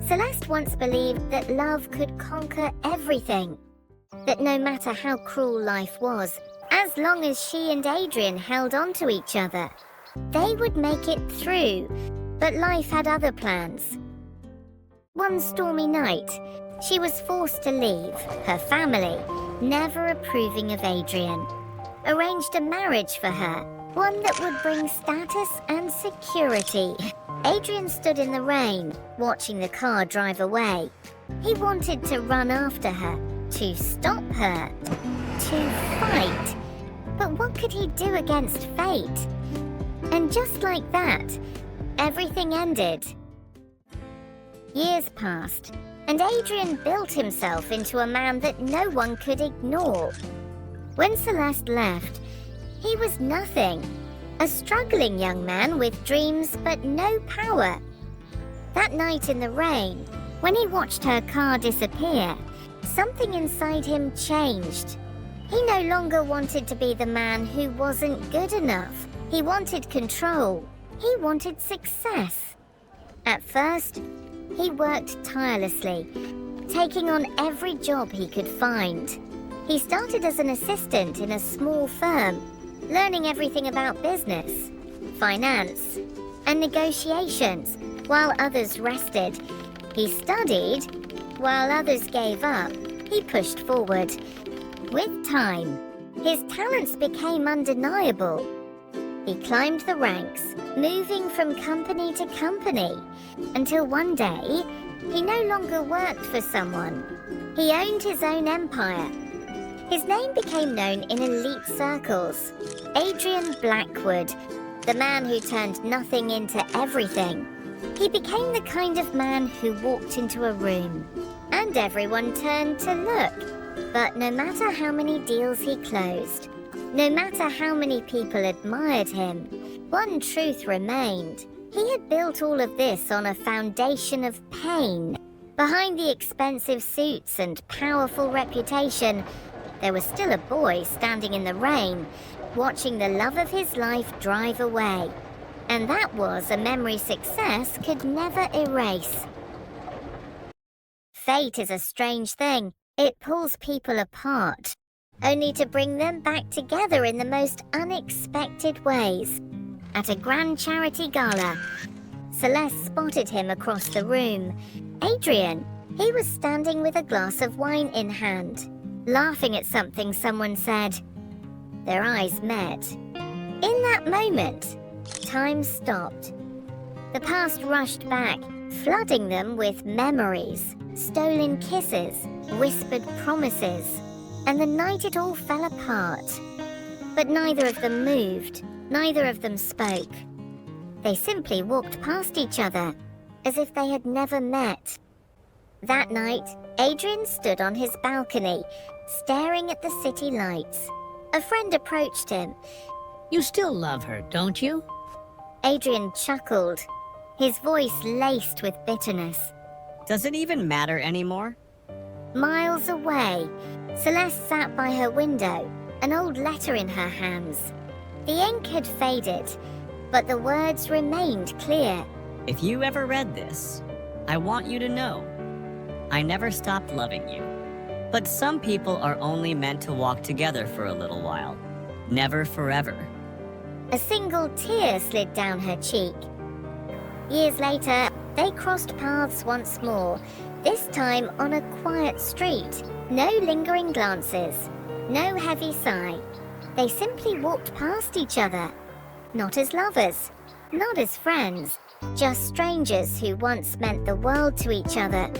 Celeste once believed that love could conquer everything. That no matter how cruel life was, as long as she and Adrian held on to each other, they would make it through. But life had other plans. One stormy night, she was forced to leave. Her family, never approving of Adrian, arranged a marriage for her, one that would bring status and security. Adrian stood in the rain, watching the car drive away. He wanted to run after her, to stop her, to fight. But what could he do against fate? And just like that, everything ended. Years passed, and Adrian built himself into a man that no one could ignore. When Celeste left, he was nothing. A struggling young man with dreams but no power. That night in the rain, when he watched her car disappear, something inside him changed. He no longer wanted to be the man who wasn't good enough. He wanted control. He wanted success. At first, he worked tirelessly, taking on every job he could find. He started as an assistant in a small firm, learning everything about business, finance, and negotiations. While others rested, he studied. While others gave up, he pushed forward. With time, his talents became undeniable. He climbed the ranks, moving from company to company, until one day, he no longer worked for someone. He owned his own empire. His name became known in elite circles. Adrian Blackwood, the man who turned nothing into everything. He became the kind of man who walked into a room, and everyone turned to look. But no matter how many deals he closed, no matter how many people admired him, one truth remained. He had built all of this on a foundation of pain. Behind the expensive suits and powerful reputation, there was still a boy standing in the rain, watching the love of his life drive away. And that was a memory success could never erase. Fate is a strange thing. It pulls people apart, only to bring them back together in the most unexpected ways. At a grand charity gala, Celeste spotted him across the room. Adrian, he was standing with a glass of wine in hand, laughing at something someone said. Their eyes met. In that moment, time stopped. The past rushed back, flooding them with memories, stolen kisses, whispered promises, and the night it all fell apart. But neither of them moved, neither of them spoke. They simply walked past each other, as if they had never met. That night, Adrian stood on his balcony, staring at the city lights. A friend approached him. You still love her, don't you? Adrian chuckled, his voice laced with bitterness. Does it even matter anymore? Miles away, Celeste sat by her window, an old letter in her hands. The ink had faded, but the words remained clear. If you ever read this, I want you to know, I never stopped loving you. But some people are only meant to walk together for a little while, never forever. A single tear slid down her cheek. Years later, they crossed paths once more, this time on a quiet street. No lingering glances, no heavy sigh. They simply walked past each other. Not as lovers, not as friends, just strangers who once meant the world to each other.